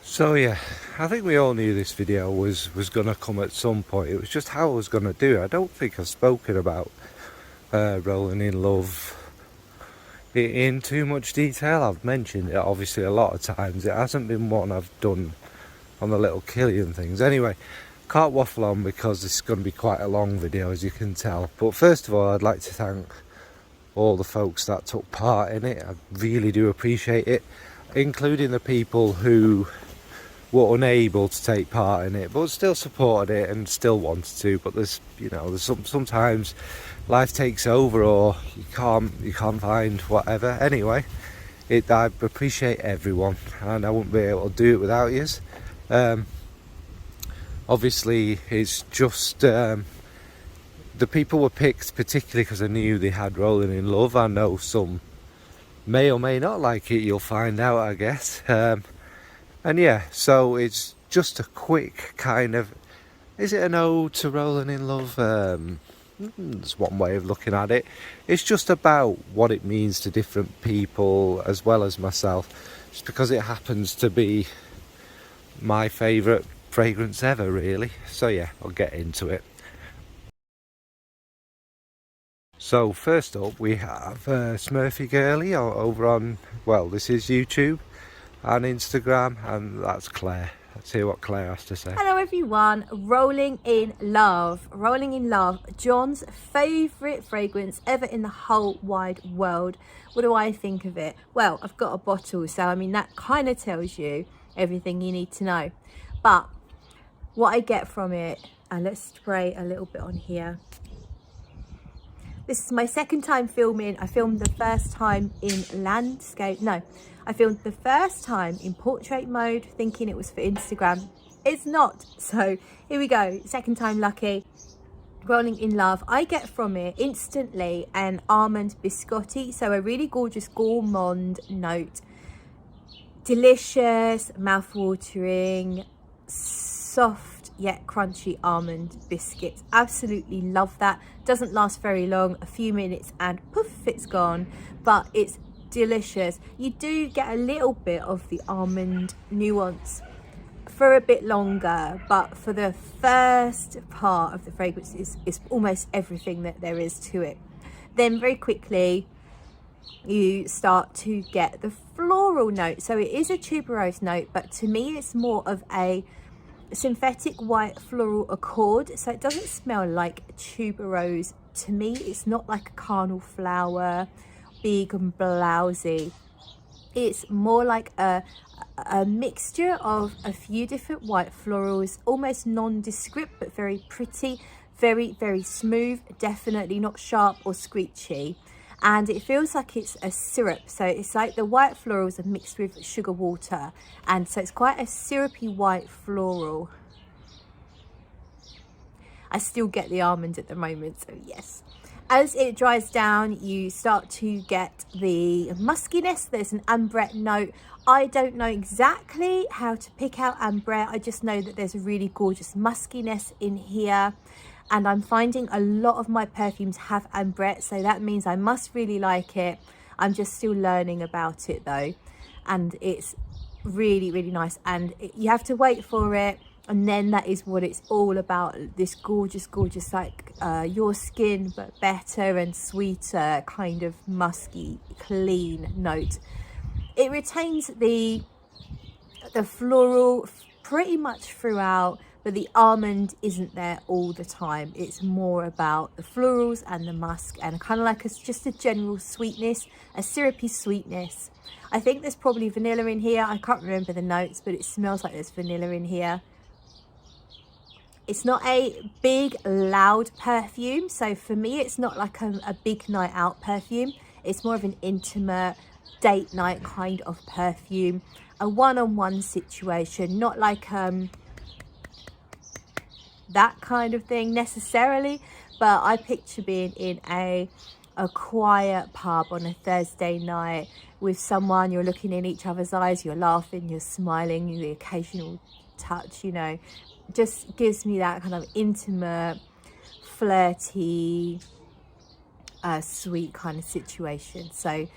So yeah, I think we all knew this video was going to come at some point. It was just how I was going to do it. I don't think I've spoken about Rolling in Love in too much detail. I've mentioned it obviously a lot of times. It hasn't been one I've done on the little Kilian things. Anyway, can't waffle on because this is going to be quite a long video, as you can tell. But first of all, I'd like to thank all the folks that took part in it. I really do appreciate it, including the people who were unable to take part in it but still supported it and still wanted to. But there's sometimes life takes over, or you can't find whatever. Anyway, I appreciate everyone, and I wouldn't be able to do it without you. Obviously it's just the people were picked particularly because I knew they had Rolling in Love. I know some may or may not like it, you'll find out, I guess. And yeah, so it's just a quick kind of, is it an ode to Rolling in Love? It's one way of looking at it. It's just about what it means to different people as well as myself, just because it happens to be my favourite fragrance ever, really. So yeah, I'll get into it. So first up we have Smurfy Girly over on, well, this is YouTube and Instagram, and that's Claire. Let's hear what Claire has to say. Hello everyone, Rolling in Love. Rolling in Love, John's favourite fragrance ever in the whole wide world. What do I think of it? Well, I've got a bottle, so I mean that kind of tells you everything you need to know. But what I get from it, and let's spray a little bit on here. This is my second time filming. I filmed the first time in landscape. No, I filmed the first time in portrait mode, thinking it was for Instagram. It's not. So here we go. Second time lucky. Rolling in Love. I get from it instantly an almond biscotti. So a really gorgeous gourmand note. Delicious, mouth-watering, soft yet crunchy almond biscuits. Absolutely love that. Doesn't last very long, a few minutes and poof, it's gone. But it's delicious. You do get a little bit of the almond nuance for a bit longer, but for the first part of the fragrance is almost everything that there is to it. Then very quickly you start to get the floral note. So it is a tuberose note, but to me it's more of a synthetic white floral accord. So it doesn't smell like tuberose. To me it's not like a carnal flower, big and blousy. It's more like a mixture of a few different white florals, almost nondescript but very pretty, very smooth, definitely not sharp or screechy. And it feels like it's a syrup, so it's like the white florals are mixed with sugar water, and so it's quite a syrupy white floral. I still get the almond at the moment, so yes. As it dries down, you start to get the muskiness. There's an ambrette note. I don't know exactly how to pick out ambrette. I just know that there's a really gorgeous muskiness in here. And I'm finding a lot of my perfumes have ambrette, so that means I must really like it. I'm just still learning about it though. And it's really nice. And you have to wait for it. And then that is what it's all about, this gorgeous like your skin but better and sweeter kind of musky clean note. It retains the floral pretty much throughout, but the almond isn't there all the time. It's more about the florals and the musk, and kind of like just a general sweetness, a syrupy sweetness. I think there's probably vanilla in here. I can't remember the notes, but it smells like there's vanilla in here. It's not a big loud perfume, so for me it's not like a big night out perfume. It's more of an intimate date night kind of perfume, a one-on-one situation, not like that kind of thing necessarily, but I picture being in a quiet pub on a Thursday night with someone. You're looking in each other's eyes, you're laughing, you're smiling, the occasional touch, you know, just gives me that kind of intimate, flirty, sweet kind of situation. So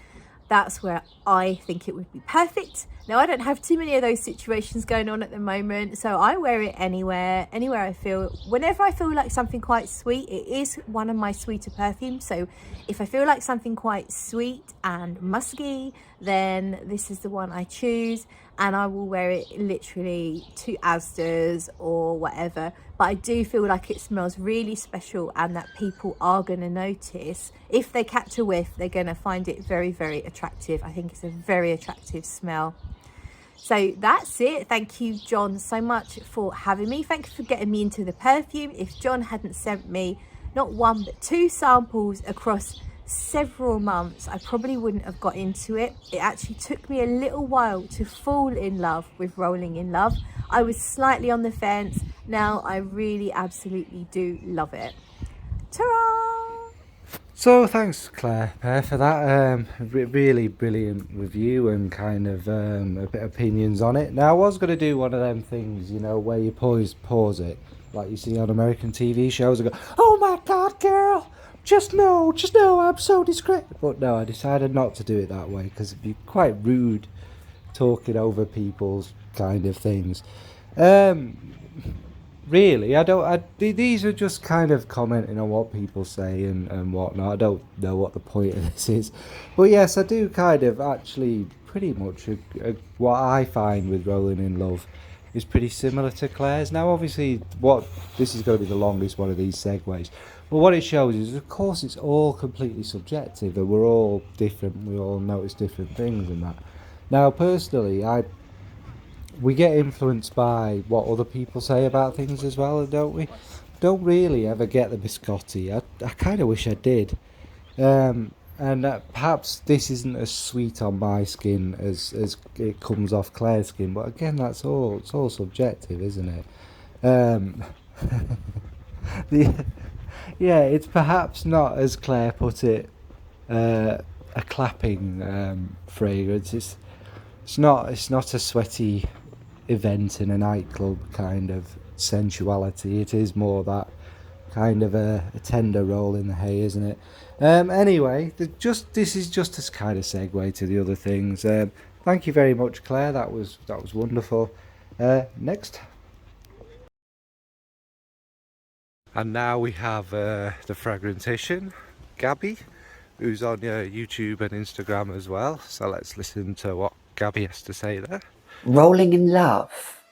that's where I think it would be perfect. Now, I don't have too many of those situations going on at the moment, so I wear it anywhere I feel. Whenever I feel like something quite sweet, it is one of my sweeter perfumes. So if I feel like something quite sweet and musky, then this is the one I choose, and I will wear it literally to Asda's or whatever. But I do feel like it smells really special, and that people are going to notice. If they catch a whiff, they're going to find it very, very attractive. I think it's a very attractive smell. So that's it. Thank you, John, so much for having me. Thank you for getting me into the perfume. If John hadn't sent me not one but 2 samples across several months, I probably wouldn't have got into it. It actually took me a little while to fall in love with Rolling in Love. I was slightly on the fence. Now I really absolutely do love it. Ta-ra! So thanks, Claire, for that really brilliant review and kind of a bit of opinions on it. Now, I was going to do one of them things, you know, where you pause it, like you see on American TV shows, and go, "Oh my God, girl, just know, I'm so discreet." But no, I decided not to do it that way because it'd be quite rude talking over people's kind of things. Really, these are just kind of commenting on what people say and whatnot. I don't know what the point of this is. But yes, I do kind of actually pretty much what I find with Rolling in Love is pretty similar to Claire's. Now, obviously, this is going to be the longest one of these segues. But what it shows is, of course, it's all completely subjective, and we're all different. We all notice different things and that. Now, personally, we get influenced by what other people say about things as well, don't we? Don't really ever get the biscotti. I kind of wish I did. And perhaps this isn't as sweet on my skin as it comes off Claire's skin. But again, it's all subjective, isn't it? Yeah, it's perhaps not, as Claire put it, a clapping fragrance. It's not a sweaty event in a nightclub kind of sensuality. It is more that kind of a tender roll in the hay, isn't it? Anyway, this is just a kind of segue to the other things. Thank you very much, Claire. That was wonderful. Next. And now we have the Fragrantician, Gabi, who's on YouTube and Instagram as well. So let's listen to what Gabi has to say there. Rolling in love.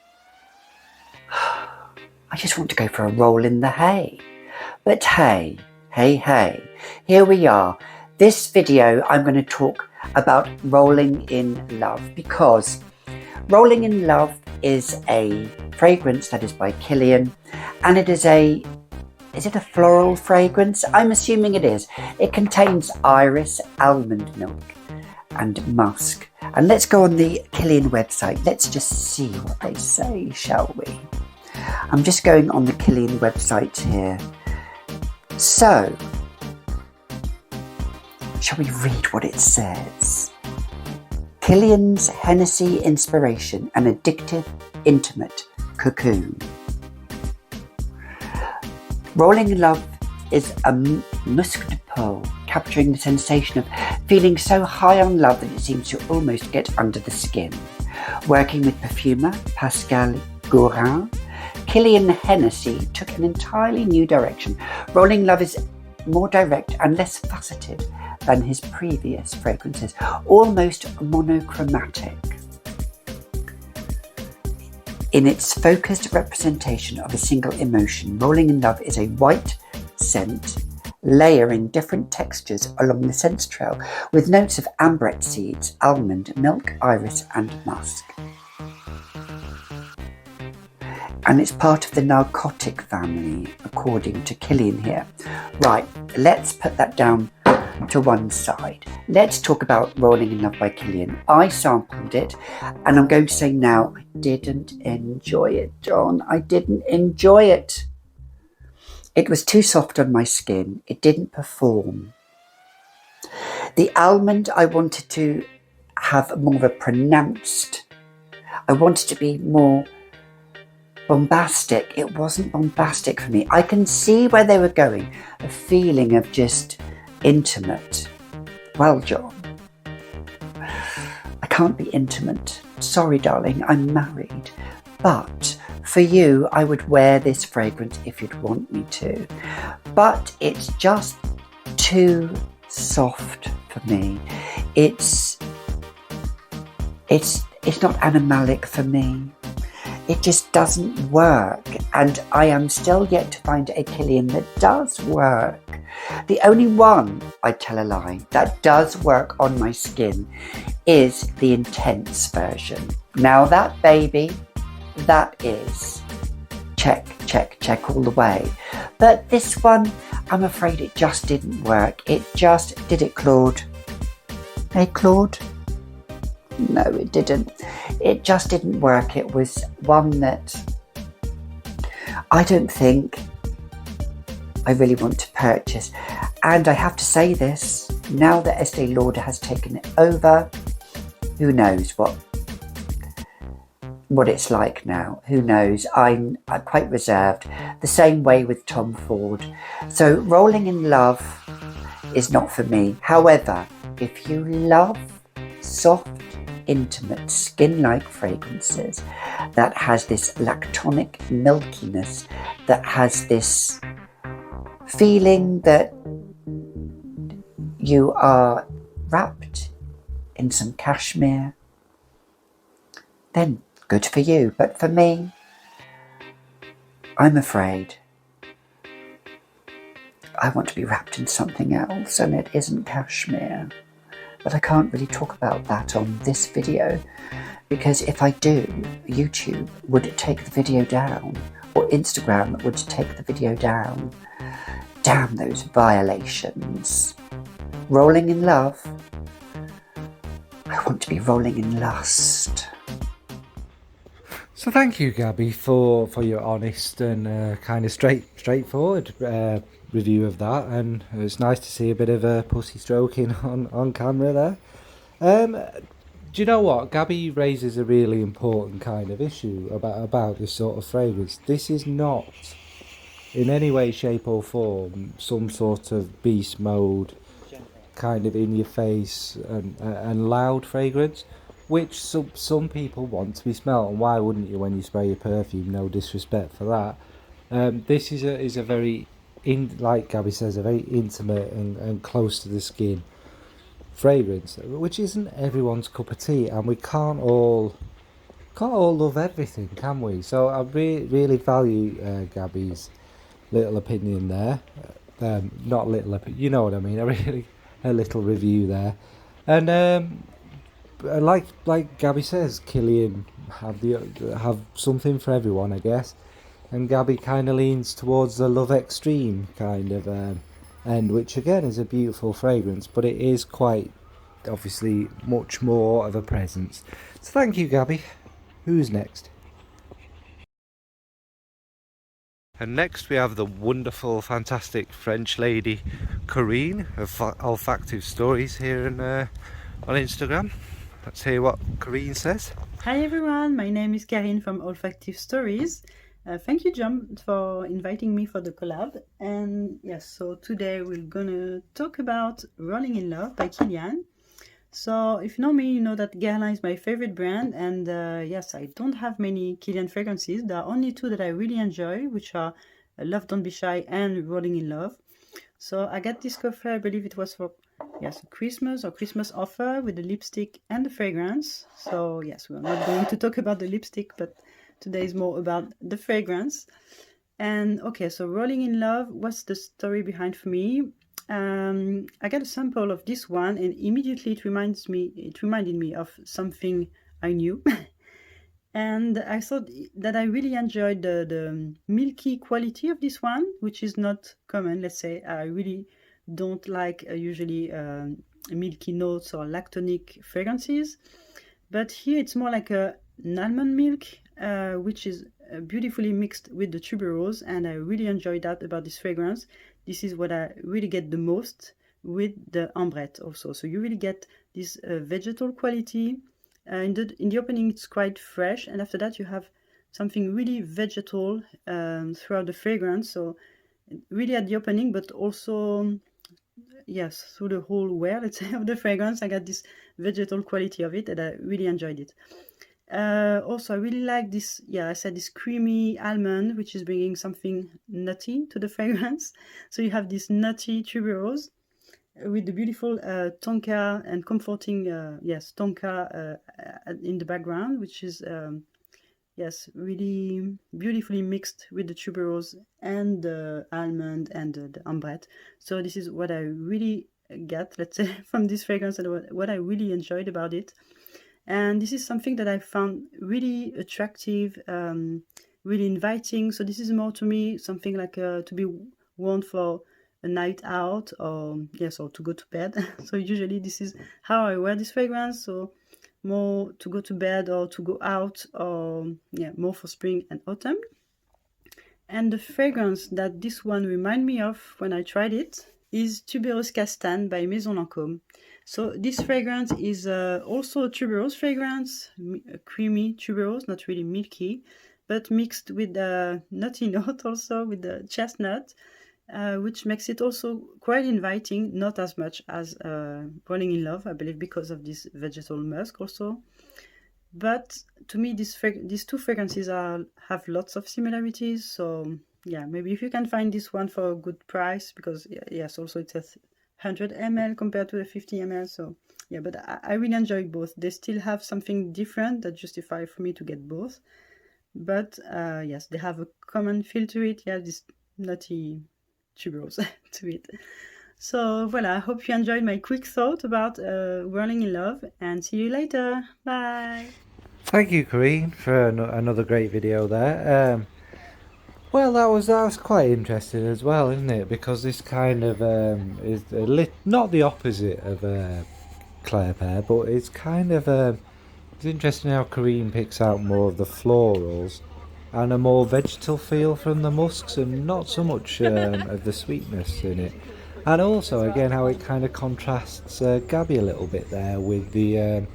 I just want to go for a roll in the hay. But hey, here we are. This video I'm going to talk about Rolling in Love, because Rolling in Love is a fragrance that is by Kilian, and it is it a floral fragrance? I'm assuming it is. It contains iris, almond milk and musk. And let's go on the Kilian website. Let's just see what they say, shall we? I'm just going on the Kilian website here. So, shall we read what it says? Kilian's Hennessy inspiration, an addictive, intimate cocoon. Rolling in Love is a musk de pearl, capturing the sensation of feeling so high on love that it seems to almost get under the skin. Working with perfumer Pascal Gourin, Kilian Hennessy took an entirely new direction. Rolling in Love is more direct and less faceted than his previous fragrances, almost monochromatic in its focused representation of a single emotion. Rolling in Love is a white scent, layering different textures along the scent trail with notes of ambrette seeds, almond, milk, iris and musk. And it's part of the narcotic family, according to Kilian here. Right, let's put that down to one side. Let's talk about Rolling in Love by Kilian. I sampled it, and I'm going to say now, I didn't enjoy it, John. I didn't enjoy it. It was too soft on my skin. It didn't perform. The almond, I wanted to have more of a pronounced, I wanted to be more bombastic. It wasn't bombastic for me. I can see where they were going, a feeling of just intimate. Well, John, can't be intimate. Sorry, darling, I'm married. But for you, I would wear this fragrance if you'd want me to. But it's just too soft for me. It's not animalic for me. It just doesn't work, and I am still yet to find a Kilian that does work. The only one, I tell a lie, that does work on my skin is the intense version. Now that baby, that is check, check, check all the way. But this one, I'm afraid it just didn't work. It just, did it, Claude? Hey, Claude? No, it didn't. It just didn't work. It was one that I don't think I really want to purchase. And I have to say this, now that Estee Lauder has taken it over, who knows what it's like now. Who knows? I'm quite reserved. The same way with Tom Ford. So Rolling in Love is not for me. However, if you love soft, intimate, skin-like fragrances that has this lactonic milkiness, that has this feeling that you are wrapped in some cashmere, then good for you. But for me, I'm afraid I want to be wrapped in something else, and it isn't cashmere. But I can't really talk about that on this video, because if I do, YouTube would take the video down, or Instagram would take the video down. Damn those violations. Rolling in love. I want to be rolling in lust. So thank you, Gabi, for your honest and kind of straightforward review of that, and it's nice to see a bit of a pussy stroking on camera there. Do you know what? Gabi raises a really important kind of issue about this sort of fragrance. This is not in any way, shape or form some sort of beast mode, kind of in your face and loud fragrance, which some people want to be smelled, and why wouldn't you when you spray your perfume? No disrespect for that. This is a very, like Gabi says, a very intimate and close to the skin fragrance, which isn't everyone's cup of tea, and we can't all love everything, can we? So I really value Gabi's little opinion there. Not little, you know what I mean. A little review there, and like Gabi says, Kilian have something for everyone, I guess. And Gabi kind of leans towards the Love Extreme kind of end, which again is a beautiful fragrance, but it is quite obviously much more of a presence. So thank you, Gabi. Who's next? And next we have the wonderful, fantastic French lady Karine of Olfactive Stories here on Instagram. Let's hear what Karine says. Hi everyone, my name is Karine from Olfactive Stories. Thank you, John, for inviting me for the collab. And yes, so today we're gonna talk about Rolling in Love by Kilian. So if you know me, you know that Guerlain is my favorite brand, and yes, I don't have many Kilian fragrances. There are only two that I really enjoy, which are Love Don't Be Shy and Rolling in Love. So I got this coffee, I believe it was for, yes, Christmas offer with the lipstick and the fragrance. So yes, we're not going to talk about the lipstick, but today is more about the fragrance. And okay, so Rolling in Love, what's the story behind for me? I got a sample of this one, and immediately it reminded me of something I knew. And I thought that I really enjoyed the milky quality of this one, which is not common. Let's say I really don't like usually milky notes or lactonic fragrances, but here it's more like an almond milk, which is beautifully mixed with the tuberose, and I really enjoy that about this fragrance. This is what I really get the most with the ambrette also. So you really get this vegetal quality. In the opening it's quite fresh, and after that you have something really vegetal throughout the fragrance. So really at the opening, but also yes, through the whole wear, let's say, of the fragrance. I got this vegetal quality of it, and I really enjoyed it. Also, I really like this, I said this creamy almond, which is bringing something nutty to the fragrance. So you have this nutty tuberose with the beautiful tonka and comforting, tonka in the background, which is, really beautifully mixed with the tuberose and the almond and the ambrette. So this is what I really get, let's say, from this fragrance, and what I really enjoyed about it. And this is something that I found really attractive, really inviting. So this is more to me something like to be worn for a night out, or or to go to bed. So usually this is how I wear this fragrance. So more to go to bed or to go out, or more for spring and autumn. And the fragrance that this one remind me of when I tried it is Tuberose Castane by Maison Lancôme. So this fragrance is also a tuberose fragrance, a creamy tuberose, not really milky, but mixed with the nutty note, also with the chestnut, which makes it also quite inviting, not as much as Rolling in Love, I believe, because of this vegetal musk also. But to me, these two fragrances have lots of similarities. So maybe if you can find this one for a good price, because yes, also it's a 100 ml compared to the 50 ml. So but I really enjoy both. They still have something different that justify for me to get both. But yes, they have a common feel to it. Yeah, this nutty tuberose to it. So voilà, I hope you enjoyed my quick thought about Whirling in Love, and see you later. Bye. Thank you, Karine, for another great video there. Well, that was quite interesting as well, isn't it? Because this kind of is not the opposite of Claire Pear, but it's kind of it's interesting how Karine picks out more of the florals and a more vegetal feel from the musks, and not so much of the sweetness in it. And also, again, how it kind of contrasts Gabi a little bit there with the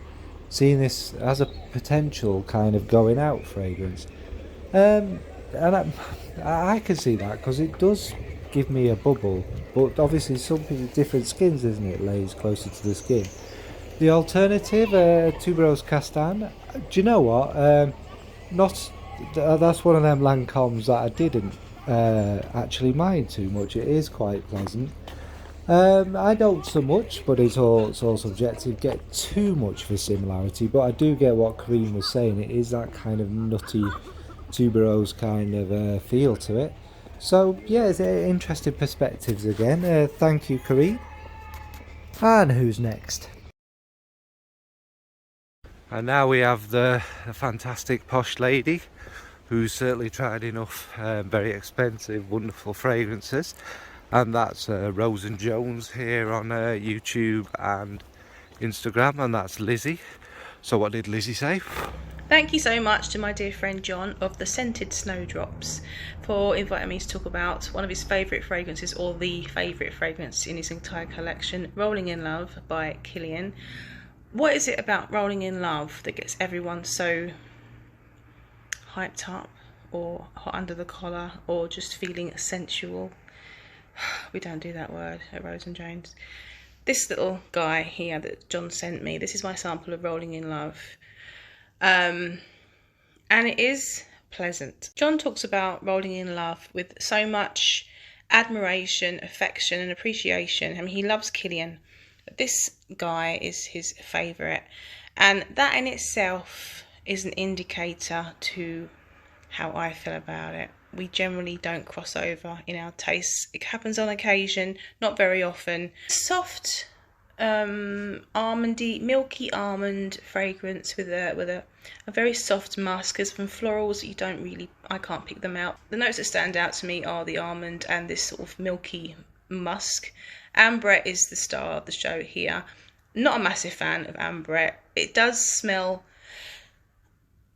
seeing this as a potential kind of going out fragrance. And I can see that, because it does give me a bubble, but obviously something with different skins, isn't it, lays closer to the skin. The alternative, Tuberose Castane, do you know what? That's one of them Lancomes that I didn't actually mind too much. It is quite pleasant. I don't so much, but it's all subjective, get too much of a similarity, but I do get what Karine was saying. It is that kind of nutty tuberose kind of feel to it. So yeah, it's interesting perspectives again. Thank you, Karine. And who's next? And now we have the fantastic posh lady, who's certainly tried enough very expensive, wonderful fragrances, and that's Rose and Jones here on YouTube and Instagram, and that's Lizzie. So what did Lizzie say? Thank you so much to my dear friend John of the Scented Snowdrops for inviting me to talk about one of his favourite fragrances, or the favourite fragrance in his entire collection, Rolling in Love by Kilian. What is it about Rolling in Love that gets everyone so hyped up, or hot under the collar, or just feeling sensual? We don't do that word at Rose and Jones. This little guy here that John sent me, this is my sample of Rolling in Love. And it is pleasant. John talks about Rolling in Love with so much admiration, affection and appreciation. I mean, he loves Kilian. This guy is his favourite, and that in itself is an indicator to how I feel about it. We generally don't cross over in our tastes. It happens on occasion, not very often. Soft, almondy, milky almond fragrance with a very soft musk. There's some florals that you don't really, I can't pick them out. The notes that stand out to me are the almond and this sort of milky musk. Ambrette is the star of the show here. Not a massive fan of ambrette. It does smell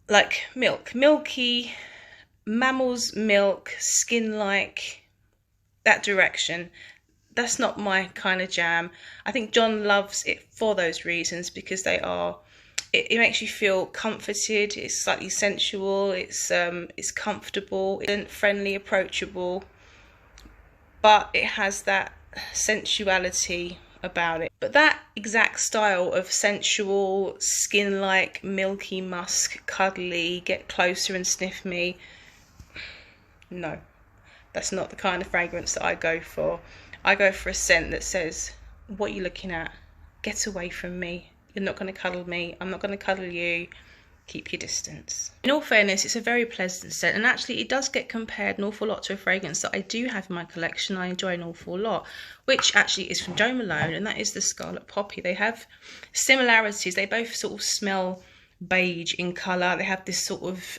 like milk, milky, mammal's milk, skin-like, that direction. That's not my kind of jam. I think John loves it for those reasons, because they are, it makes you feel comforted. It's slightly sensual. It's comfortable. It's friendly, approachable, but it has that sensuality about it. But that exact style of sensual, skin-like, milky musk, cuddly, get closer and sniff me, no, that's not the kind of fragrance that I go for. I go for a scent that says, what are you looking at? Get away from me. You're not going to cuddle me. I'm not going to cuddle you. Keep your distance. In all fairness, it's a very pleasant scent, and actually it does get compared an awful lot to a fragrance that I do have in my collection. I enjoy an awful lot, which actually is from Jo Malone, and that is the Scarlet Poppy. They have similarities. They both sort of smell beige in colour. They have this sort of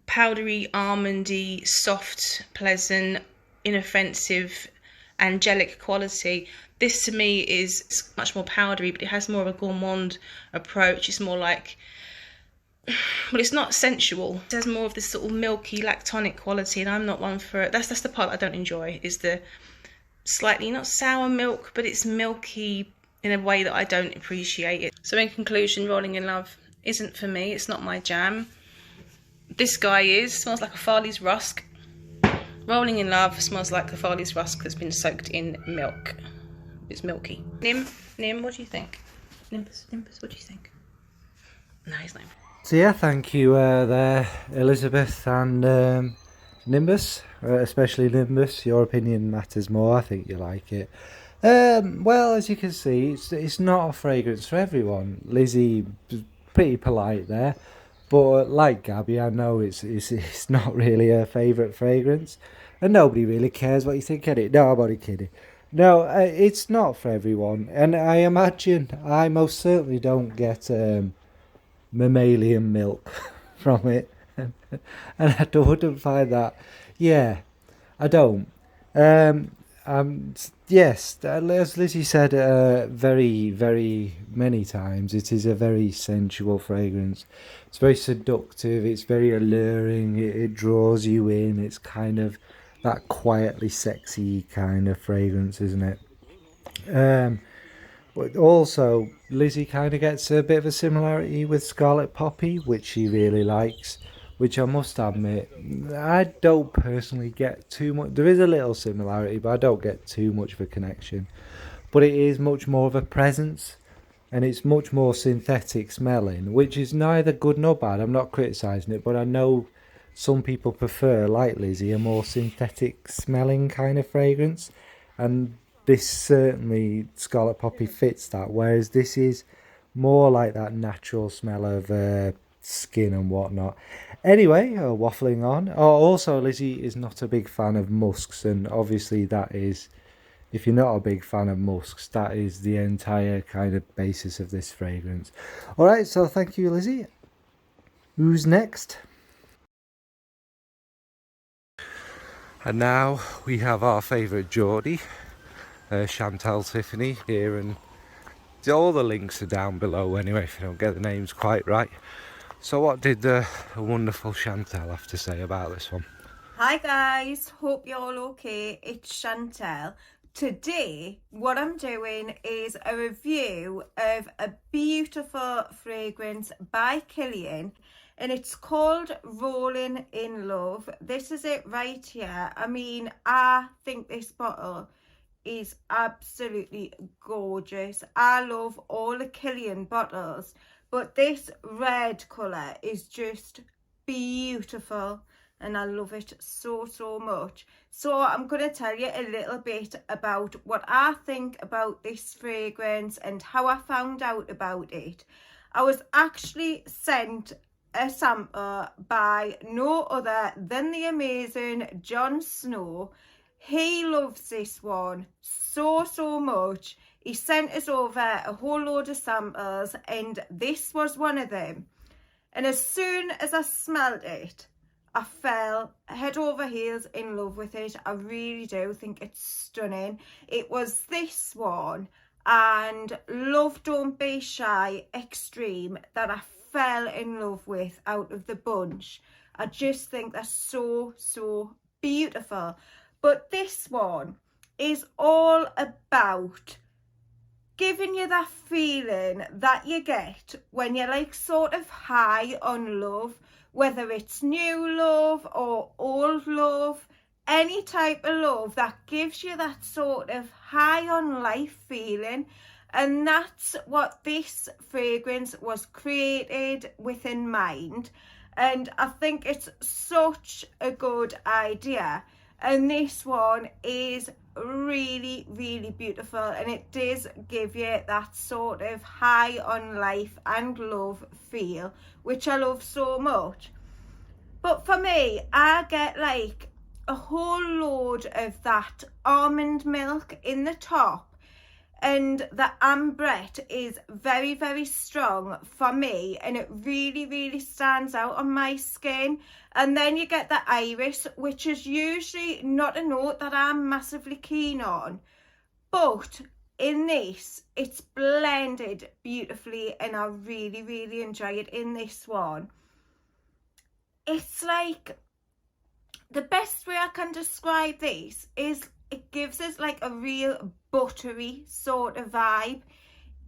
powdery, almondy, soft, pleasant, inoffensive, angelic quality. This to me is much more powdery, but it has more of a gourmand approach. It's more like, well, it's not sensual. It has more of this sort of milky, lactonic quality, and I'm not one for it. That's the part I don't enjoy, is the slightly, not sour milk, but it's milky in a way that I don't appreciate it. So in conclusion, Rolling in Love isn't for me. It's not my jam. This guy smells like a Farley's Rusk. Rolling in Love smells like a Farley's Rusk that's been soaked in milk. It's milky. Nim, what do you think? Nimbus, what do you think? No, he's not. So yeah, thank you there, Elizabeth and Nimbus, especially Nimbus. Your opinion matters more. I think you like it. Well, as you can see, it's not a fragrance for everyone. Lizzie, pretty polite there, but like Gabi, I know it's not really her favourite fragrance, and nobody really cares what you think of it. No, I'm only kidding. No, it's not for everyone, and I imagine I most certainly don't get mammalian milk from it, and I wouldn't find that. Yeah, I don't. Yes, as Lizzie said very, very many times, it is a very sensual fragrance. It's very seductive, it's very alluring, it draws you in. It's kind of that quietly sexy kind of fragrance, isn't it? But also, Lizzie kind of gets a bit of a similarity with Scarlet Poppy, which she really likes, which I must admit, I don't personally get too much. There is a little similarity, but I don't get too much of a connection. But it is much more of a presence, and it's much more synthetic smelling, which is neither good nor bad. I'm not criticising it, but I know some people prefer, like Lizzie, a more synthetic smelling kind of fragrance, and this certainly, Scarlet Poppy, fits that, whereas this is more like that natural smell of skin and whatnot. Anyway, waffling on. Also, Lizzie is not a big fan of musks, and obviously that is, if you're not a big fan of musks, that is the entire kind of basis of this fragrance. Alright, so thank you, Lizzie. Who's next? And now we have our favourite Geordie, Chantel Tiffany here, and all the links are down below anyway if you don't get the names quite right. So what did the wonderful Chantel have to say about this one? Hi guys, hope you're all okay. It's Chantel. Today what I'm doing is a review of a beautiful fragrance by Kilian, and it's called Rolling in Love. This is it right here. I mean, I think this bottle is absolutely gorgeous. I love all the Kilian bottles, but this red colour is just beautiful, and I love it so much. So I'm going to tell you a little bit about what I think about this fragrance and how I found out about it. I was actually sent a sample by no other than the amazing Jon Snow. He loves this one so much. He sent us over a whole load of samples, and this was one of them. And as soon as I smelled it, I fell head over heels in love with it. I really do think it's stunning. It was this one and Love Don't Be Shy Extreme that I fell in love with out of the bunch. I just think they're so beautiful. But this one is all about giving you that feeling that you get when you're like sort of high on love, whether it's new love or old love. any type of love that gives you that sort of high on life feeling. And that's what this fragrance was created with in mind. And I think it's such a good idea. And this one is really, really beautiful. And it does give you that sort of high on life and love feel, which I love so much. But for me, I get like a whole load of that almond milk in the top. And the ambrette is very, very strong for me, and it really, really stands out on my skin. And then you get the iris, which is usually not a note that I'm massively keen on. But in this, it's blended beautifully, and I really, really enjoy it in this one. It's like, the best way I can describe this is it gives us like a real buttery sort of vibe.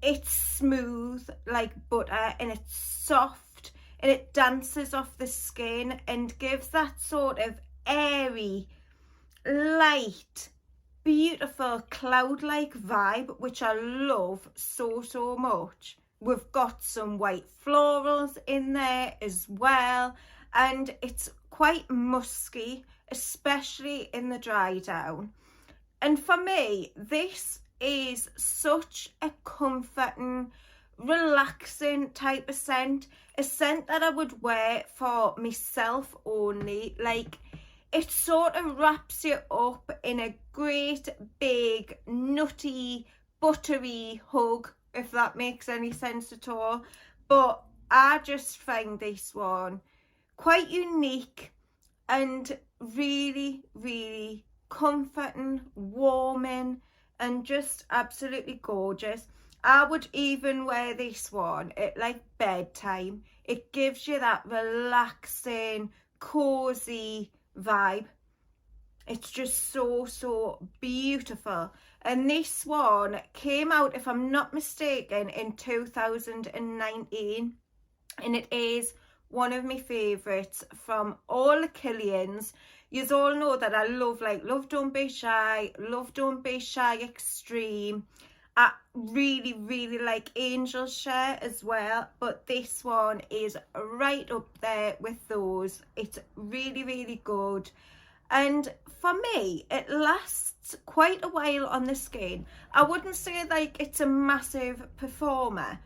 It's smooth like butter, and it's soft, and it dances off the skin and gives that sort of airy, light, beautiful cloud-like vibe, which I love so, so much. We've got some white florals in there as well, and it's quite musky, especially in the dry down. And for me, this is such a comforting, relaxing type of scent. A scent that I would wear for myself only. Like, it sort of wraps you up in a great, big, nutty, buttery hug, if that makes any sense at all. But I just find this one quite unique and really, really comforting, warming, and just absolutely gorgeous. I would even wear this one at like bedtime. It gives you that relaxing, cozy vibe. It's just so, so beautiful. And this one came out, if I'm not mistaken, in 2019, and it is one of my favourites from all the Kilians. You all know that I love like Love Don't Be Shy, Love Don't Be Shy Extreme. I really, really like Angel Share as well, but this one is right up there with those. It's really, really good. And for me, it lasts quite a while on the skin. I wouldn't say like it's a massive performer,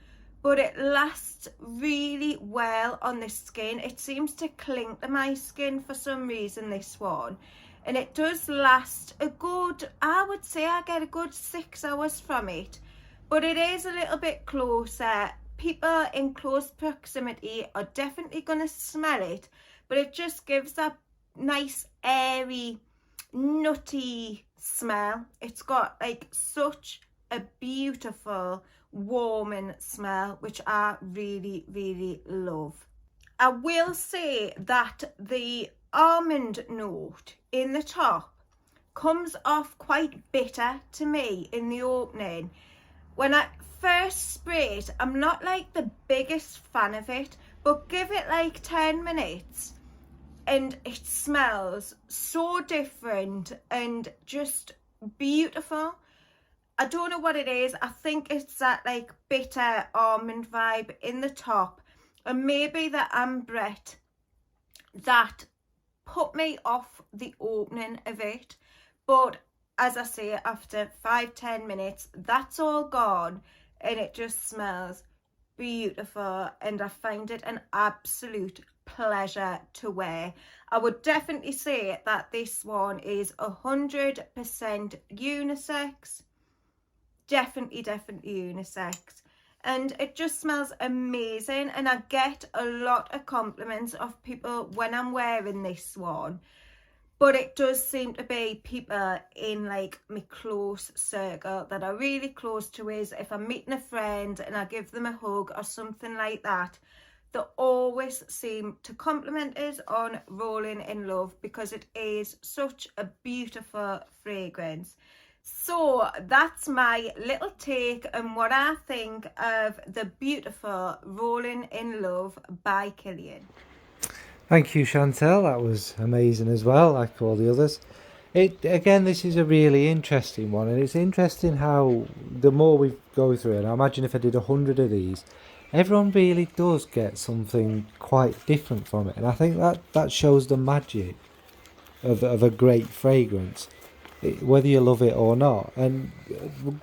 but it lasts really well on the skin. It seems to cling to my skin for some reason, this one. And it does last a good, I would say I get a good 6 hours from it. But it is a little bit closer. People in close proximity are definitely going to smell it. But it just gives that nice, airy, nutty smell. It's got like such a beautiful warming smell, which I really, really love. I will say that the almond note in the top comes off quite bitter to me in the opening. When I first spray it, I'm not like the biggest fan of it, but give it like 10 minutes and it smells so different and just beautiful. I don't know what it is. I think it's that like bitter almond vibe in the top, and maybe the ambrette that put me off the opening of it. But as I say, after 5-10 minutes, that's all gone, and it just smells beautiful, and I find it an absolute pleasure to wear. I would definitely say that this one is 100% unisex. Definitely unisex, and it just smells amazing. And I get a lot of compliments of people when I'm wearing this one, but it does seem to be people in like my close circle that are really close to us. If I'm meeting a friend and I give them a hug or something like that, they always seem to compliment us on Rolling in Love, because it is such a beautiful fragrance. So that's my little take on what I think of the beautiful Rolling in Love by Kilian. Thank you, Chantel. That was amazing as well, like all the others. Again, this is a really interesting one, and it's interesting how the more we go through it, and I imagine if I did 100 of these, everyone really does get something quite different from it, and I think that shows the magic of a great fragrance, whether you love it or not. And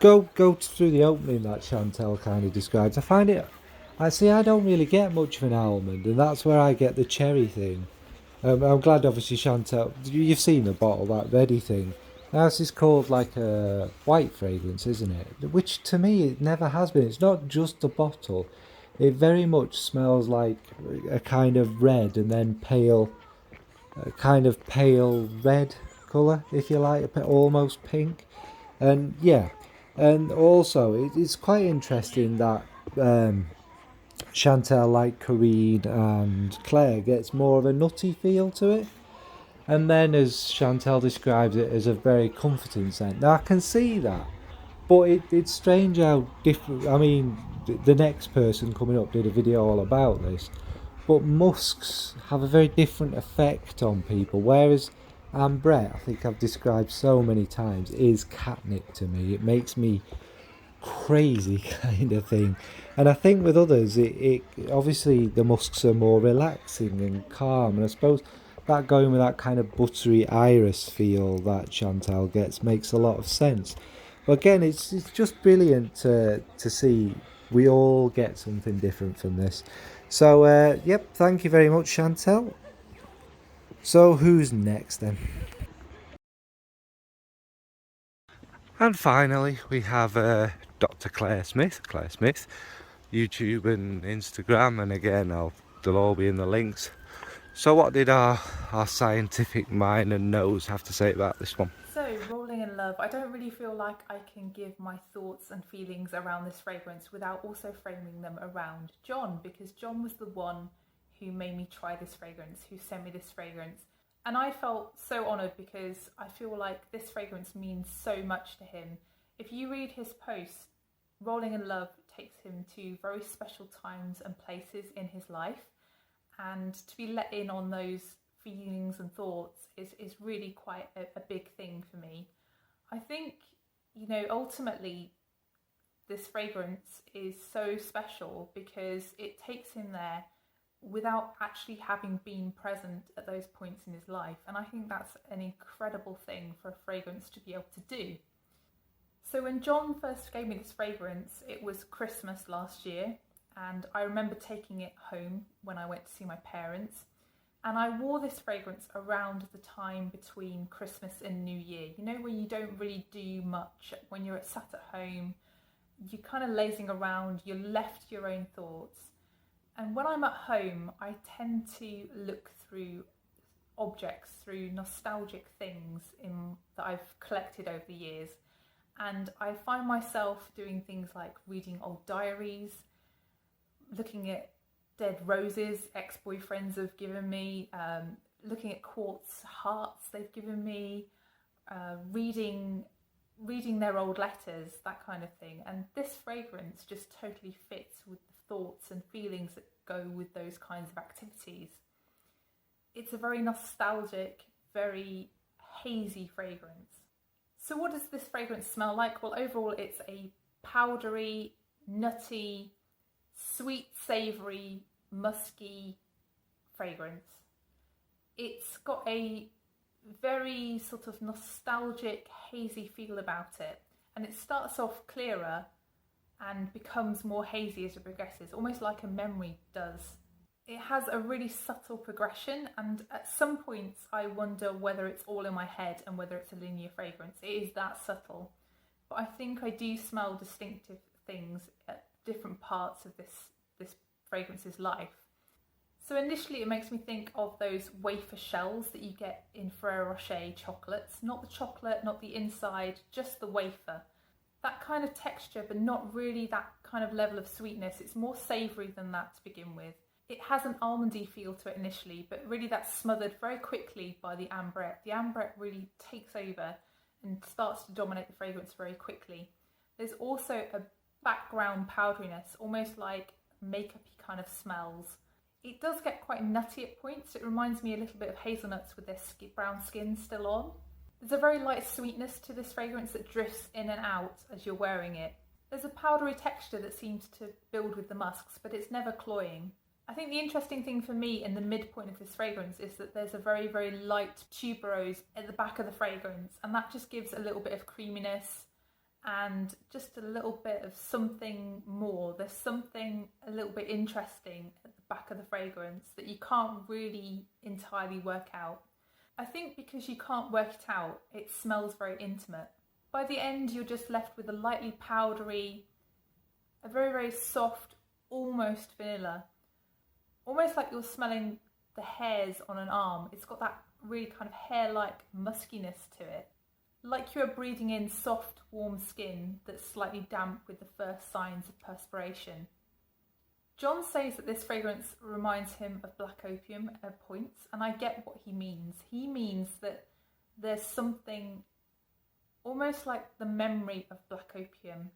go through the opening that Chantel kind of describes. I find it. I see. I don't really get much of an almond, and that's where I get the cherry thing. I'm glad, obviously, Chantel. You've seen the bottle, that ready thing. Now this is called like a white fragrance, isn't it? Which to me it never has been. It's not just the bottle. It very much smells like a kind of red and then pale, a kind of pale red colour, if you like, almost pink. And yeah, and also it's quite interesting that Chantel, like Karine and Claire, gets more of a nutty feel to it. And then, as Chantel describes it, as a very comforting scent. Now, I can see that, but it's strange how different. I mean, the next person coming up did a video all about this, but musks have a very different effect on people, whereas ambrette, I think I've described so many times, is catnip to me. It makes me crazy kind of thing. And I think with others, it obviously the musks are more relaxing and calm, and I suppose that going with that kind of buttery iris feel that Chantal gets makes a lot of sense. But again, it's just brilliant to see we all get something different from this. So yep, thank you very much, Chantal. So who's next then? And finally, we have Dr. Claire Smith. Claire Smith, YouTube and Instagram, and again, they'll all be in the links. So what did our scientific mind and nose have to say about this one? So, Rolling in Love, I don't really feel like I can give my thoughts and feelings around this fragrance without also framing them around John, because John was the one who made me try this fragrance, who sent me this fragrance. And I felt so honoured because I feel like this fragrance means so much to him. If you read his post, Rolling in Love takes him to very special times and places in his life. And to be let in on those feelings and thoughts is really quite a big thing for me. I think, you know, ultimately this fragrance is so special because it takes him there without actually having been present at those points in his life. And I think that's an incredible thing for a fragrance to be able to do. So when John first gave me this fragrance, it was Christmas last year, and I remember taking it home when I went to see my parents. And I wore this fragrance around the time between Christmas and New Year. You know, when you don't really do much, when you're sat at home, you're kind of lazing around, you're left to your own thoughts. And when I'm at home, I tend to look through objects, through nostalgic things that I've collected over the years. And I find myself doing things like reading old diaries, looking at dead roses ex-boyfriends have given me, looking at quartz hearts they've given me, reading their old letters, that kind of thing. And this fragrance just totally fits with the thoughts and feelings that go with those kinds of activities. It's a very nostalgic, very hazy fragrance. So what does this fragrance smell like? Well, overall it's a powdery, nutty, sweet, savoury, musky fragrance. It's got a very sort of nostalgic, hazy feel about it, and it starts off clearer and becomes more hazy as it progresses, almost like a memory does. It has a really subtle progression, and at some points I wonder whether it's all in my head and whether it's a linear fragrance. It is that subtle, but I think I do smell distinctive things at different parts of this fragrance's life. So initially it makes me think of those wafer shells that you get in Ferrero Rocher chocolates. Not the chocolate, not the inside, just the wafer. That kind of texture, but not really that kind of level of sweetness. It's more savoury than that to begin with. It has an almondy feel to it initially, but really that's smothered very quickly by the ambrette. The ambrette really takes over and starts to dominate the fragrance very quickly. There's also a background powderiness, almost like makeup-y kind of smells. It does get quite nutty at points. It reminds me a little bit of hazelnuts with their brown skin still on. There's a very light sweetness to this fragrance that drifts in and out as you're wearing it. There's a powdery texture that seems to build with the musks, but it's never cloying. I think the interesting thing for me in the midpoint of this fragrance is that there's a very, very light tuberose at the back of the fragrance, and that just gives a little bit of creaminess and just a little bit of something more. There's something a little bit interesting at the back of the fragrance that you can't really entirely work out. I think because you can't work it out, it smells very intimate. By the end, you're just left with a lightly powdery, a very, very soft, almost vanilla. Almost like you're smelling the hairs on an arm. It's got that really kind of hair-like muskiness to it. Like you are breathing in soft, warm skin that's slightly damp with the first signs of perspiration. John says that this fragrance reminds him of black opium at points, and I get what he means. He means that there's something almost like the memory of black opium.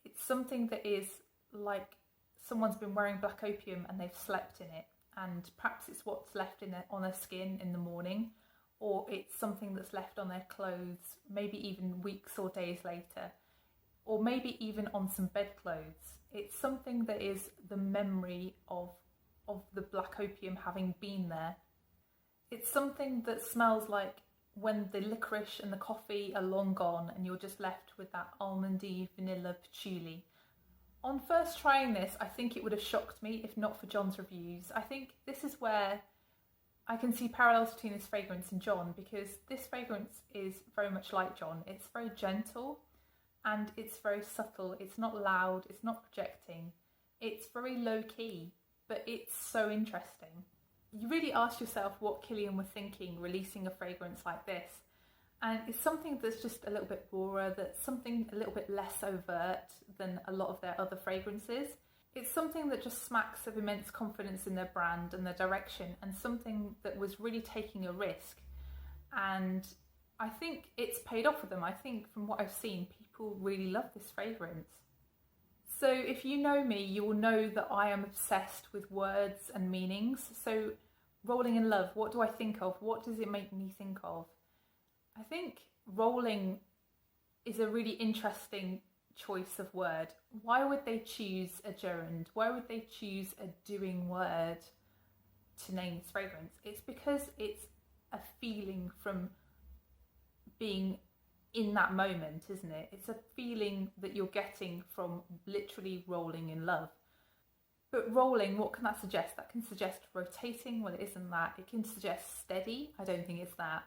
It's something that is like someone's been wearing black opium and they've slept in it, and perhaps it's what's left on their skin in the morning, or it's something that's left on their clothes, maybe even weeks or days later, or maybe even on some bedclothes. It's something that is the memory of the black opium having been there. It's something that smells like when the licorice and the coffee are long gone and you're just left with that almondy vanilla patchouli. On first trying this, I think it would have shocked me if not for John's reviews. I think this is where I can see parallels between this fragrance and John, because this fragrance is very much like John. It's very gentle and it's very subtle. It's not loud, it's not projecting. It's very low key, but it's so interesting. You really ask yourself what Kilian was thinking releasing a fragrance like this. And it's something that's just a little bit rawer, that's something a little bit less overt than a lot of their other fragrances. It's something that just smacks of immense confidence in their brand and their direction, and something that was really taking a risk. And I think it's paid off for them. I think from what I've seen, people really love this fragrance. So if you know me, you will know that I am obsessed with words and meanings. So rolling in love, what do I think of? What does it make me think of? I think rolling is a really interesting choice of word. Why would they choose a gerund? Why would they choose a doing word to name this fragrance? It's because it's a feeling from being in that moment, isn't it? It's a feeling that you're getting from literally rolling in love. But rolling, what can that suggest? That can suggest rotating. Well, it isn't that. It can suggest steady. I don't think it's that.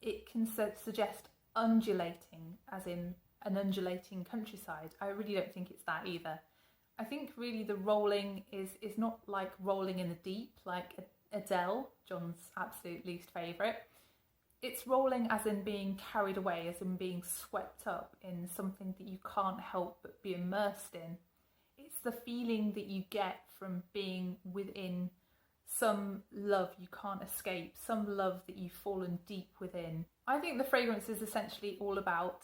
It can suggest undulating, as in an undulating countryside. I really don't think it's that either. I think really the rolling is not like rolling in the deep, like Adele, John's absolute least favourite. It's rolling as in being carried away, as in being swept up in something that you can't help but be immersed in. It's the feeling that you get from being within some love you can't escape, some love that you've fallen deep within. I think the fragrance is essentially all about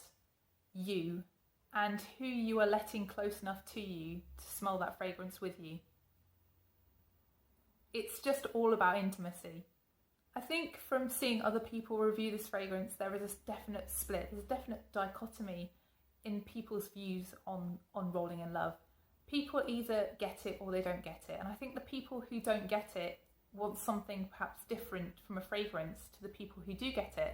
you and who you are letting close enough to you to smell that fragrance with you. It's just all about intimacy. I think from seeing other people review this fragrance, there is a definite split, there's a definite dichotomy in people's views on rolling in love. People either get it or they don't get it, and I think the people who don't get it want something perhaps different from a fragrance to the people who do get it.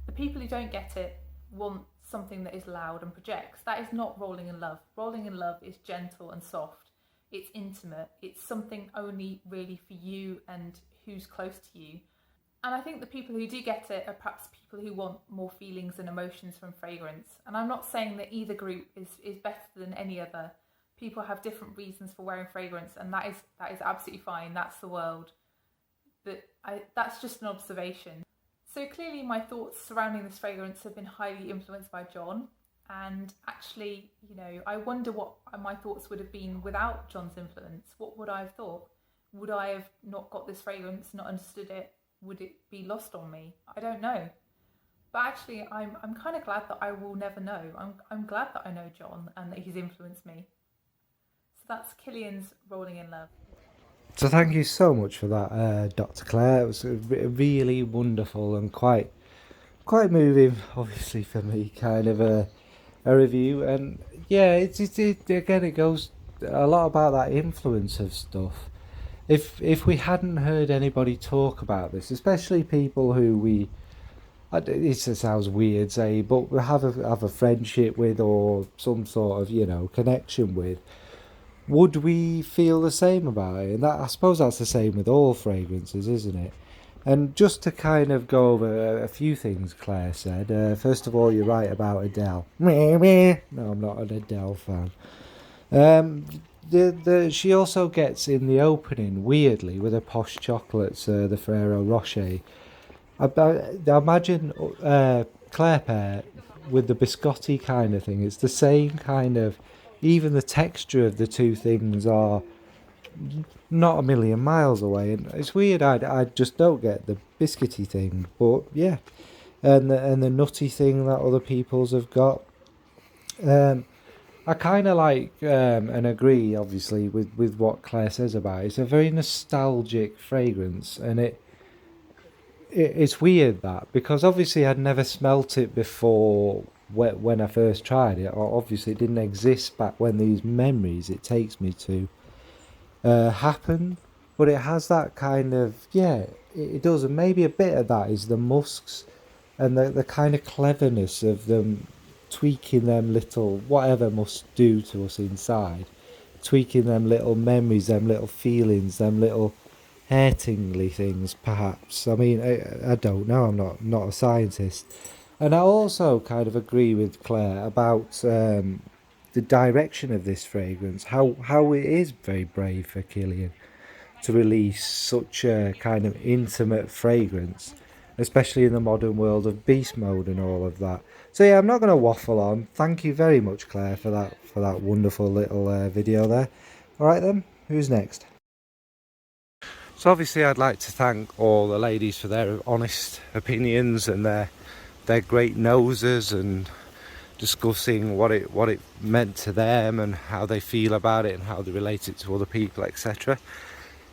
The people who don't get it want something that is loud and projects. That is not rolling in love. Rolling in love is gentle and soft. It's intimate. It's something only really for you and who's close to you. And I think the people who do get it are perhaps people who want more feelings and emotions from fragrance. And I'm not saying that either group is better than any other. People have different reasons for wearing fragrance, and that is absolutely fine. That's the world. But that's just an observation. So clearly my thoughts surrounding this fragrance have been highly influenced by John. And actually, you know, I wonder what my thoughts would have been without John's influence. What would I have thought? Would I have not got this fragrance, not understood it? Would it be lost on me? I don't know. But actually, I'm kind of glad that I will never know. I'm glad that I know John and that he's influenced me. So that's Kilian's Rolling in Love. So thank you so much for that, Dr. Claire. It was really wonderful and quite moving, obviously, for me, kind of a review. And yeah, it again, it goes a lot about that influence of stuff. If we hadn't heard anybody talk about this, especially people who it sounds weird, say, but we have a friendship with, or some sort of, you know, connection with, would we feel the same about it? And that, I suppose that's the same with all fragrances, isn't it? And just to kind of go over a few things Claire said. First of all, you're right about Adele. No, I'm not an Adele fan. She also gets in the opening, weirdly, with her posh chocolates, the Ferrero Rocher. I imagine Claire Pear with the biscotti kind of thing. It's the same kind of, even the texture of the two things are not a million miles away. And it's weird, I just don't get the biscuity thing, but yeah. And the nutty thing that other people's have got. I kind of like and agree, obviously, with what Claire says about it. It's a very nostalgic fragrance, and it's weird that, because obviously I'd never smelt it before when I first tried it, or obviously it didn't exist back when these memories it takes me to happened, but it has that kind of, yeah, it does, and maybe a bit of that is the musks and the kind of cleverness of them tweaking them little, whatever must do to us inside, tweaking them little memories, them little feelings, them little hair tingly things, perhaps. I mean, I don't know, I'm not a scientist. And I also kind of agree with Claire about the direction of this fragrance, how it is very brave for Kilian to release such a kind of intimate fragrance, especially in the modern world of beast mode and all of that. So yeah, I'm not going to waffle on. Thank you very much, Claire, for that wonderful little video there. All right then, who's next? So obviously I'd like to thank all the ladies for their honest opinions and their great noses, and discussing what it meant to them and how they feel about it and how they relate it to other people, etc.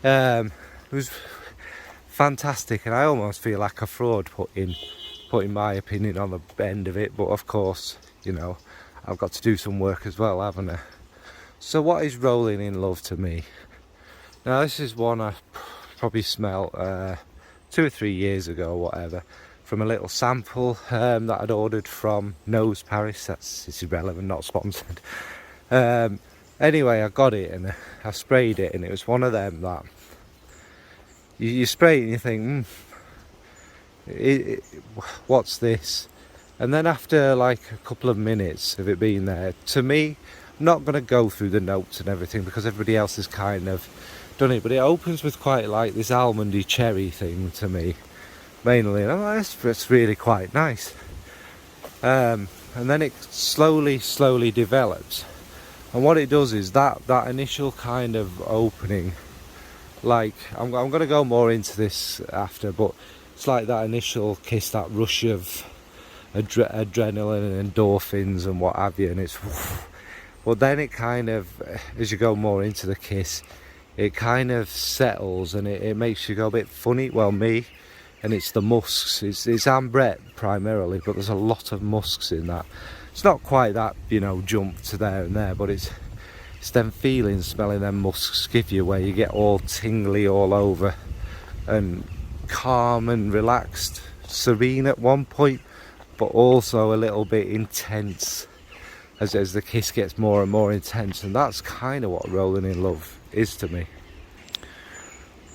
It was fantastic, and I almost feel like a fraud putting my opinion on the end of it, but of course, you know, I've got to do some work as well, haven't I? So what is Rolling in Love to me? Now this is one I probably smelt 2 or 3 years ago, whatever, from a little sample that I'd ordered from Nose Paris. It's irrelevant, not sponsored. Anyway, I got it and I sprayed it, and it was one of them that you spray it and you think, what's this? And then after like a couple of minutes of it being there, to me, I'm not going to go through the notes and everything because everybody else has kind of done it, but it opens with quite like this almondy cherry thing to me, mainly, and I'm like, that's really quite nice. And then it slowly develops, and what it does is that initial kind of opening, like I'm going to go more into this after, but it's like that initial kiss, that rush of adrenaline and endorphins and what have you, and it's but then it kind of, as you go more into the kiss, it kind of settles and it makes you go a bit funny, well, me, and it's the musks, it's ambrette primarily, but there's a lot of musks in that. It's not quite that, you know, jump to there and there, but it's them feelings, smelling them musks give you, where you get all tingly all over and calm and relaxed, serene at one point, but also a little bit intense as the kiss gets more and more intense. And that's kind of what Rolling in Love is to me.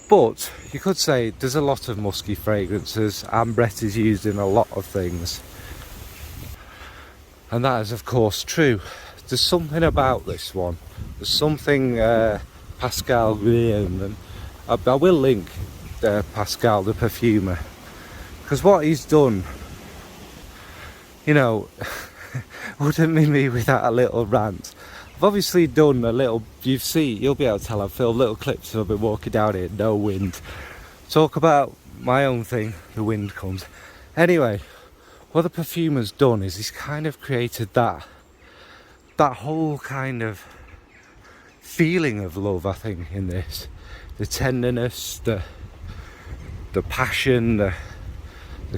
But you could say there's a lot of musky fragrances. Ambrette is used in a lot of things, and that is of course true. There's something about this one, there's something Pascal Guillaume, and I will link Pascal the perfumer, because what he's done, you know, wouldn't be me without a little rant. I've obviously done a little, you'll be able to tell I've filmed little clips of me walking down here, no wind. Talk about my own thing, the wind comes. Anyway, what the perfumer's done is he's kind of created that whole kind of feeling of love, I think, in this. tenderness, the passion, the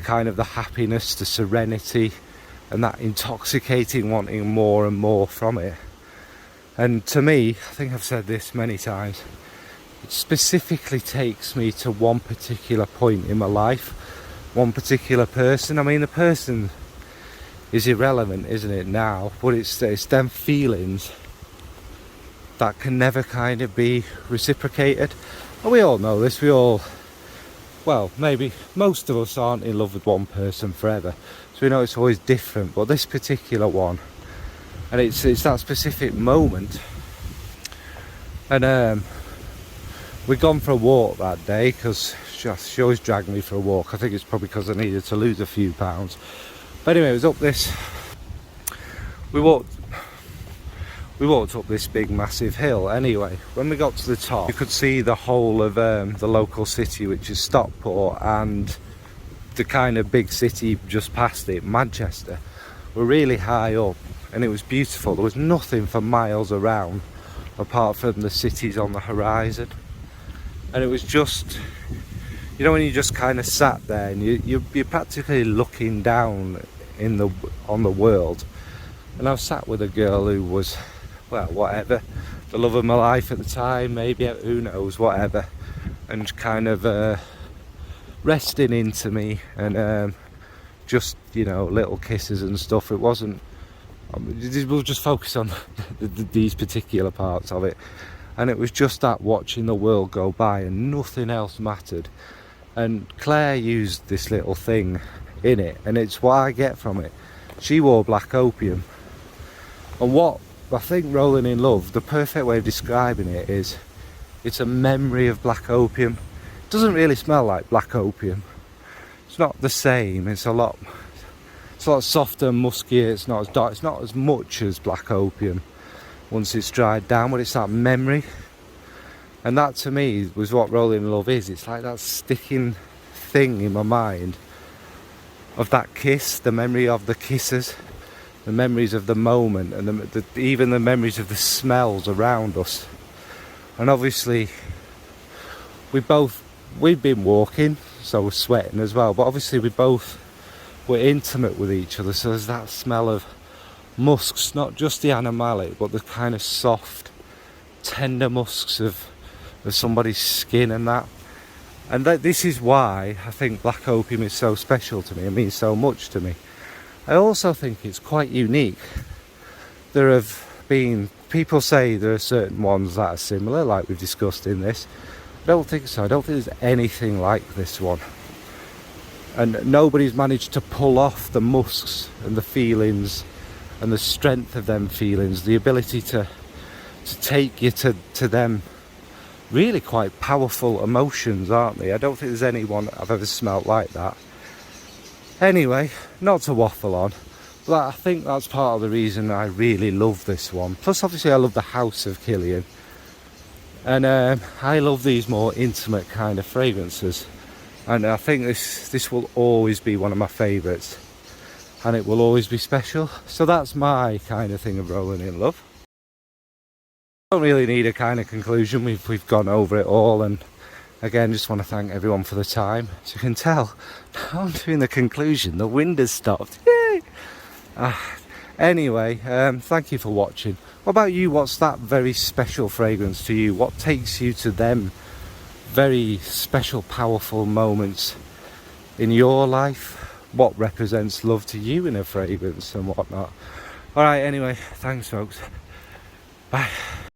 kind of the happiness, the serenity, and that intoxicating wanting more and more from it. And to me, I think I've said this many times, it specifically takes me to one particular point in my life, one particular person. I mean, the person is irrelevant, isn't it, now? But it's them feelings that can never kind of be reciprocated. And we all know this. Well, maybe most of us aren't in love with one person forever, so we know it's always different. But this particular one, and it's that specific moment. And we'd gone for a walk that day because she always dragged me for a walk. I think it's probably because I needed to lose a few pounds. But anyway, it was up this. We walked up this big massive hill. Anyway, when we got to the top, you could see the whole of the local city, which is Stockport, and the kind of big city just past it, Manchester. We're really high up, and it was beautiful. There was nothing for miles around apart from the cities on the horizon. And it was just, you know, when you just kind of sat there and you're practically looking down on the world. And I was sat with a girl who was, well, whatever, the love of my life at the time, maybe, who knows, whatever, and kind of resting into me, and just, you know, little kisses and stuff. It wasn't, we'll just focus on these particular parts of it. And it was just that, watching the world go by and nothing else mattered. And Claire used this little thing in it, and it's what I get from it. She wore black opium, and what I think Rolling in Love, the perfect way of describing it is, it's a memory of black opium. It doesn't really smell like black opium. It's not the same. It's a lot softer, muskier. It's not as dark. It's not as much as black opium once it's dried down, but it's that memory. And that to me was what Rolling in Love is. It's like that sticking thing in my mind of that kiss, the memory of the kisses, the memories of the moment, and even the memories of the smells around us. And obviously we'd been walking, so we're sweating as well, but obviously we both were intimate with each other, so there's that smell of musks, not just the animalic, but the kind of soft, tender musks of somebody's skin and that. And this is why I think black opium is so special to me. It means so much to me. I also think it's quite unique. There have been, people say there are certain ones that are similar, like we've discussed in this. I don't think so. I don't think there's anything like this one. And nobody's managed to pull off the musks and the feelings and the strength of them feelings, the ability to take you to them really quite powerful emotions, aren't they? I don't think there's anyone I've ever smelt like that. Anyway, not to waffle on, but I think that's part of the reason I really love this one. Plus, obviously, I love the house of Kilian, and I love these more intimate kind of fragrances. And I think this will always be one of my favourites, and it will always be special. So that's my kind of thing of Rolling in Love. Don't really need a kind of conclusion. We've gone over it all, and again, just want to thank everyone for the time. As you can tell, now I'm doing the conclusion. The wind has stopped. Yay! Anyway, thank you for watching. What about you? What's that very special fragrance to you? What takes you to them very special, powerful moments in your life? What represents love to you in a fragrance and whatnot? All right. Anyway, thanks, folks. Bye.